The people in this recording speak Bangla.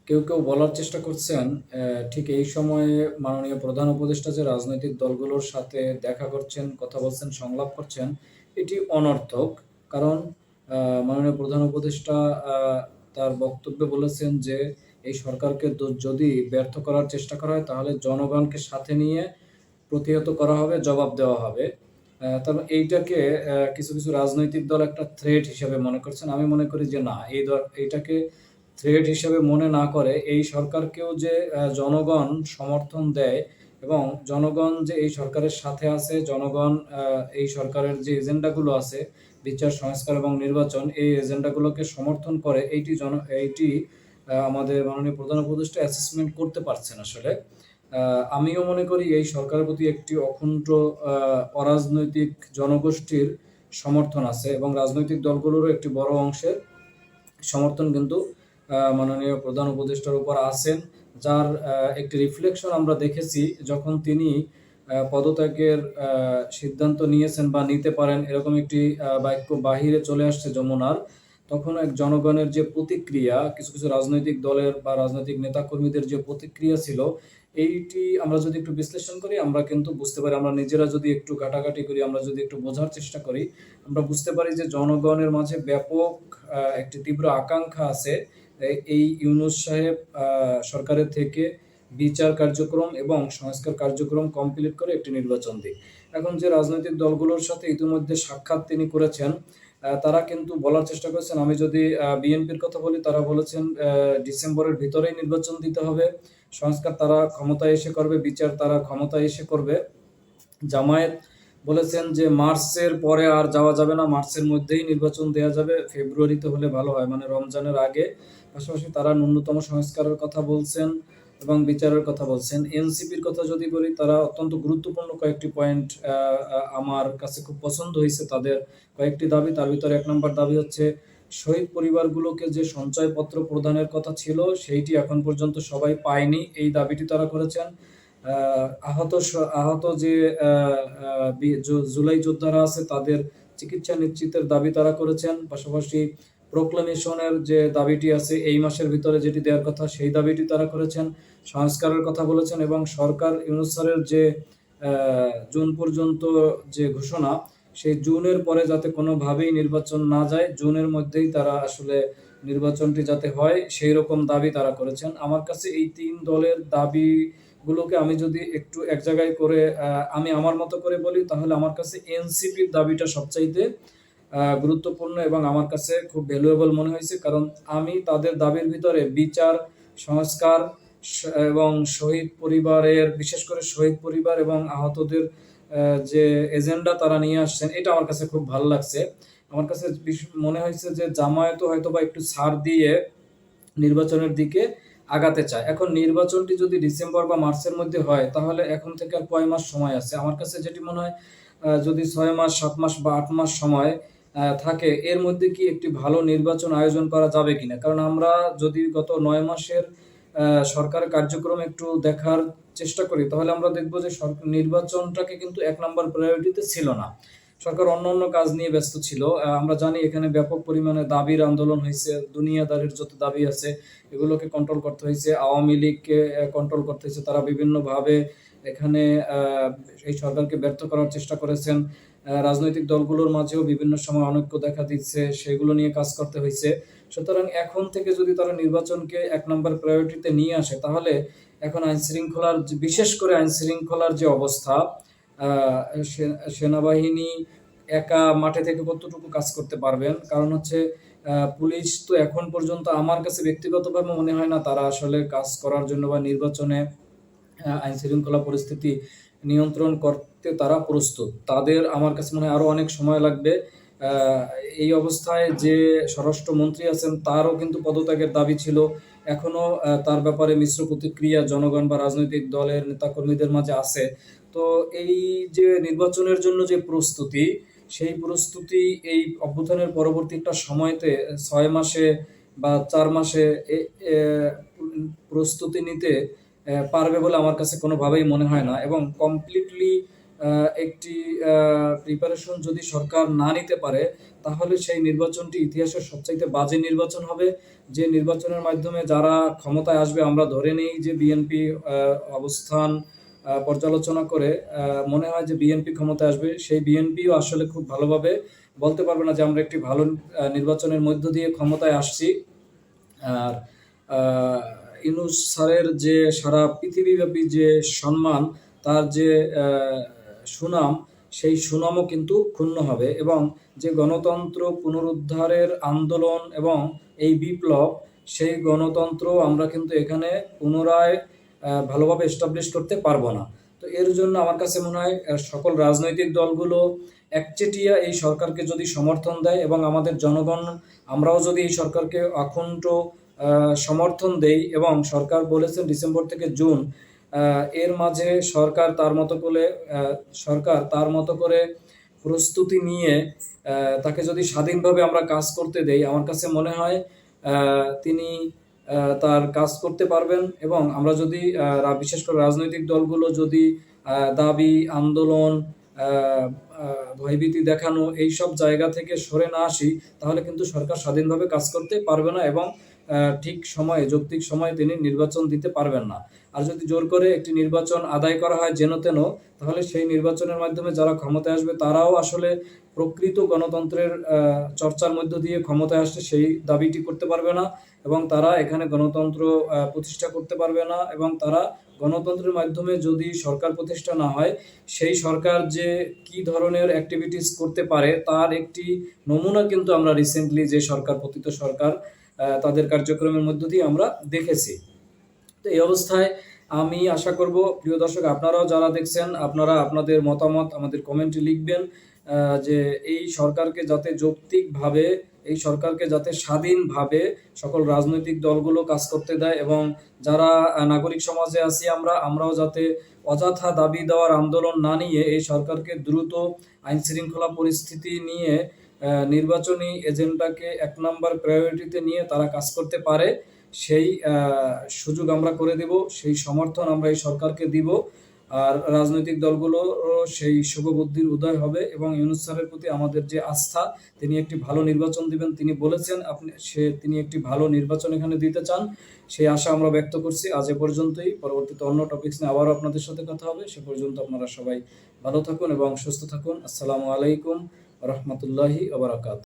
কেউ কেউ বলার চেষ্টা করছেন ঠিক এই সময়ে মাননীয় প্রধান উপদেষ্টা যে রাজনৈতিক দলগুলোর সাথে দেখা করছেন, কথা বলছেন, সংলাপ করছেন, এটি অনর্থক। কারণ মাননীয় প্রধান উপদেষ্টা তার বক্তব্যে বলেছেন যে এই সরকারকে যদি ব্যর্থ করার চেষ্টা করা হয় তাহলে জনগণকে সাথে নিয়ে প্রতিহত করা হবে, জবাব দেওয়া হবে। তবে এইটাকে কিছু কিছু রাজনৈতিক দল একটা থ্রেট হিসেবে মনে করছেন। আমি মনে করি যে না, এইটাকে থ্রেট হিসেবে মনে না করে এই সরকারকেও যে জনগণ সমর্থন দেয় এবং জনগণ যে এই সরকারের সাথে আছে, জনগণ এই সরকারের যে এজেন্ডাগুলো আছে, বিচার সংস্কার এবং নির্বাচন, এই এজেন্ডাগুলোকে সমর্থন করে, এইটি আমাদের মাননীয় প্রধান উপদেষ্টা অ্যাসেসমেন্ট করতে পারছেন আসলে। আমিও মনে করি এই সরকারের প্রতি একটি অকুণ্ঠ অরাজনৈতিক জনগোষ্ঠীর সমর্থন আছে এবং রাজনৈতিক দলগুলোরও একটি বড় অংশের সমর্থন কিন্তু মাননীয় প্রধান উপদেষ্টার উপর আছেন, যার একটি রিফ্লেকশন আমরা দেখেছি যখন তিনি পদত্যাগের সিদ্ধান্ত নিয়েছেন বা নিতে পারেন এরকম একটি বাক্য বাহিরে চলে আসছে যমুনার। তখন এক জনগণের যে প্রতিক্রিয়া, কিছু কিছু রাজনৈতিক দলের বা রাজনৈতিক নেতাকর্মীদের যে প্রতিক্রিয়া ছিল, এইটি আমরা যদি একটু বিশ্লেষণ করি আমরা কিন্তু বুঝতে পারি, আমরা নিজেরা যদি একটু ঘাটাঘাটি করি, আমরা যদি একটু বোঝার চেষ্টা করি, আমরা বুঝতে পারি যে জনগণের মাঝে ব্যাপক একটি তীব্র আকাঙ্ক্ষা আছে এই ইউনূস সাহেব সরকারের থেকে বিচার কার্যক্রম এবং সংস্কার কার্যক্রম কমপ্লিট করে একটি নির্বাচন দিক। এখন যে রাজনৈতিক দলগুলোর সাথে ইতিমধ্যে সাক্ষাৎ তিনি করেছেন, তারা কিন্তু বলার চেষ্টা করেছেন, আমি যদি বিএনপির কথা বলি, তারা বলেছেন ডিসেম্বরের ভিতরেই নির্বাচন দিতে হবে, সংস্কার তারা ক্ষমতায় এসে করবে, বিচার তারা ক্ষমতায় এসে করবে। জামায়াত বলেছেন যে মার্চের পরে আর যাওয়া যাবে না, মার্চের মধ্যেই নির্বাচন দেওয়া যাবে, ফেব্রুয়ারিতে হলে ভালো হয়, মানে রমজানের আগে। পাশাপাশি তারা ন্যূনতম সংস্কারের কথা বলছেন এবং বিচারের কথা বলছেন। এনসিপির কথা যদি বলি, তারা অত্যন্ত গুরুত্বপূর্ণ কয়েকটি পয়েন্ট আমার কাছে খুব পছন্দ হয়েছে। তাদের কয়েকটি দাবি, তার ভিতরে ১ নম্বর দাবি হচ্ছে শহীদ পরিবারগুলোকে যে সঞ্চয়পত্র প্রদানের কথা ছিল সেইটি এখন পর্যন্ত সবাই পায়নি, এই দাবিটি তারা করেছেন। আহত যে জুলাই যোদ্ধারা আছে তাদের চিকিৎসা নিশ্চিতের দাবি তারা করেছেন। পাশাপাশি প্রোক্লেমেশনের যে দাবিটি আছে এই মাসের ভিতরে যেটি দেওয়ার কথা, সেই দাবিটি তারা করেছেন। সংস্কারের কথা বলেছেন এবং সরকার ইউনূস স্যারের যে জুন পর্যন্ত যে ঘোষণা, সেই জুনের পরে যাতে কোনোভাবেই নির্বাচন না যায়, জুনের মধ্যেই তারা আসলে নির্বাচনটি যাতে হয় সেই রকম দাবি তারা করেছেন। আমার কাছে এই ৩ দলের দাবিগুলোকে আমি যদি একটু এক জায়গায় করে আমি আমার মতো করে বলি, তাহলে আমার কাছে এনসিপির দাবিটা সবচাইতে গুরুত্বপূর্ণ এবং আমার কাছে খুব ভ্যালুয়েবল মনে হয়েছে। কারণ আমি তাদের দাবির ভিতরে বিচার, সংস্কার এবং শহীদ পরিবারের, বিশেষ করে শহীদ পরিবার এবং আহতদের যে এজেন্ডা তারা নিয়ে আসছেন, এটা আমার কাছে খুব ভালো লাগছে। আমার কাছে মনে হয়েছে যে জামায়াতও হয়তোবা একটু ছাড় দিয়ে নির্বাচনের দিকে আগাতে চায়। এখন নির্বাচনটি যদি ডিসেম্বর বা মার্চের মধ্যে হয়, তাহলে এখন থেকে আর কয় মাস সময় আছে? আমার কাছে যেটি মনে হয়, যদি ৬ মাস, ৭ মাস বা ৮ মাস সময় থাকে, এর মধ্যে কি একটি ভালো নির্বাচন আয়োজন করা যাবে কিনা? কারণ আমরা যদি গত ৯ মাসের সরকারের কার্যক্রম একটু দেখার চেষ্টা করি, তাহলে আমরা দেখব যে নির্বাচনটাকে কিন্তু ১ নাম্বার প্রায়োরিটিতে ছিল না। সরকার অন্যান্য কাজ নিয়ে ব্যস্ত ছিল। আমরা জানি এখানে ব্যাপক পরিমাণে দাবির আন্দোলন হয়েছে, দুনিয়াদারির যত দাবি আছে এগুলোকে কন্ট্রোল করতে হয়েছে, আওয়ামী লীগকে কন্ট্রোল করতে হয়েছে। তারা বিভিন্নভাবে এখানে এই সরকারকে ব্যর্থ করার চেষ্টা করেছেন। রাজনৈতিক দলগুলোর মাঝেও বিভিন্ন সময় অনৈক্য দেখা দিচ্ছে, সেগুলো নিয়ে কাজ করতে হয়েছে। সুতরাং এখন থেকে যদি তারা নির্বাচনকে ১ নাম্বার প্রায়োরিটিতে নিয়ে আসে, তাহলে এখন আইনশৃঙ্খলার, বিশেষ করে আইনশৃঙ্খলার যে অবস্থা, সেনাবাহিনী একা মাঠে থেকে কতটুকু কাজ করতে পারবেন? কারণ হচ্ছে পুলিশ তো এখন পর্যন্ত আমার কাছে ব্যক্তিগতভাবে মনে হয় না তারা আসলে কাজ করার জন্য বা নির্বাচনে আইনশৃঙ্খলা পরিস্থিতি নিয়ন্ত্রণ করতে তারা প্রস্তুত। তাদের আমার কাছে মনে হয় আরো অনেক সময় লাগবে। এই অবস্থায় যে স্বরাষ্ট্রমন্ত্রী আছেন তারও কিন্তু পদত্যাগের দাবি ছিল। এখনো তার ব্যাপারে মিশ্র প্রতিক্রিয়া জনগণ বা রাজনৈতিক দলের নেতাকর্মীদের মাঝে আছে। তো এই যে নির্বাচনের জন্য যে প্রস্তুতি, সেই প্রস্তুতি এই অভ্যুত্থানের পরবর্তী একটা সময়তে ৬ মাসে বা ৪ মাসে প্রস্তুতি নিতে পারবে বলে আমার কাছে কোনোভাবেই মনে হয় না। এবং কমপ্লিটলি একটি প্রিপারেশন যদি সরকার না নিতে পারে, তাহলে সেই নির্বাচনটি ইতিহাসের সবচাইতে বাজে নির্বাচন হবে। যে নির্বাচনের মাধ্যমে যারা ক্ষমতায় আসবে, আমরা ধরে নিই যে বিএনপি অবস্থান পর্যালোচনা করে মনে হয় যে বিএনপি ক্ষমতায় আসবে। সেই বিএনপিও আসলে খুব ভালোভাবে বলতে পারবে না যে আমরা একটি ভালো নির্বাচনের মধ্য দিয়ে ক্ষমতায় আসছি। আর ইউনূস স্যারের যে সারা পৃথিবীব্যাপী যে সম্মান, তার যে সুনাম, সেই সুনামও কিন্তু ক্ষুণ্ণ হবে। এবং যে গণতন্ত্র পুনরুদ্ধারের আন্দোলন এবং এই বিপ্লব, সেই গণতন্ত্র আমরা কিন্তু এখানে পুনরায় ভালোভাবে এস্টাবলিশ করতে পারবো না। তো এর জন্য আমার কাছে মনে হয় সকল রাজনৈতিক দলগুলো একচেটিয়া এই সরকারকে যদি সমর্থন দেয় এবং আমাদের জনগণ আমরাও যদি এই সরকারকে অকুণ্ঠ সমর্থন দেই, এবং সরকার বলেছেন ডিসেম্বর থেকে জুন, এর মাঝে সরকার তার মতো করে প্রস্তুতি নিয়ে তাকে যদি স্বাধীনভাবে আমরা কাজ করতে দেই, আমার কাছে মনে হয় তিনি তার কাজ করতে পারবেন। এবং আমরা যদি বিশেষ করে রাজনৈতিক দলগুলো যদি দাবি, আন্দোলন, ভয়ভীতি দেখানো এইসব জায়গা থেকে সরে না আসি, তাহলে কিন্তু সরকার স্বাধীনভাবে কাজ করতে পারবে না এবং ঠিক সময়ে, যৌক্তিক সময়ে তিনি নির্বাচন দিতে পারবেন না। আর যদি জোর করে একটি নির্বাচন আদায় করা হয় যেন তেন, তাহলে সেই নির্বাচনের মাধ্যমে যারা ক্ষমতায় আসবে তারাও আসলে প্রকৃত গণতন্ত্রের চর্চার মধ্য দিয়ে ক্ষমতায় আসছে সেই দাবিটি করতে পারবে না, এবং তারা এখানে গণতন্ত্র প্রতিষ্ঠা করতে পারবে না। এবং তারা গণতন্ত্রের মাধ্যমে যদি সরকার প্রতিষ্ঠা না হয়, সেই সরকার যে কি ধরনের অ্যাক্টিভিটিস করতে পারে তার একটি নমুনা কিন্তু আমরা রিসেন্টলি যে সরকার, পতিত সরকার, তাদের কার্যক্রমের মধ্য দিয়ে আমরা দেখেছি। তো এই অবস্থায় আমি আশা করব, প্রিয় দর্শক, আপনারাও যারা দেখছেন, আপনারা আপনাদের মতামত আমাদের কমেন্টে লিখবেন, যে এই সরকারকে যাতে যৌক্তিকভাবে, এই সরকারকে যাতে স্বাধীনভাবে সকল রাজনৈতিক দলগুলো কাজ করতে দেয়, এবং যারা নাগরিক সমাজে আছি আমরাও যাতে অযথা দাবি দেওয়ার আন্দোলন না নিয়ে এই সরকারকে দ্রুত আইন শৃঙ্খলা পরিস্থিতি নিয়ে নির্বাচনী এজেন্ডাকে ১ নম্বর প্রায়োরিটিতে নিয়ে তারা কাজ করতে পারে, সেই সুযোগ আমরা করে দেব, সেই সমর্থন আমরা এই সরকারকে দিব। আর রাজনৈতিক দলগুলোরও সেই শুভবুদ্ধির উদয় হবে, এবং ইউনূস স্যারের প্রতি আমাদের যে আস্থা, তিনি একটি ভালো নির্বাচন দিবেন, তিনি বলেছেন তিনি একটি ভালো নির্বাচন এখানে দিতে চান, সেই আশা আমরা ব্যক্ত করছি। আজ এ পর্যন্তই। পরবর্তীতে অন্য টপিকস নিয়ে আবারও আপনাদের সাথে কথা হবে। সে পর্যন্ত আপনারা সবাই ভালো থাকুন এবং সুস্থ থাকুন। আসসালামু আলাইকুম ওয়া রাহমাতুল্লাহি ওয়া বারাকাতুহু।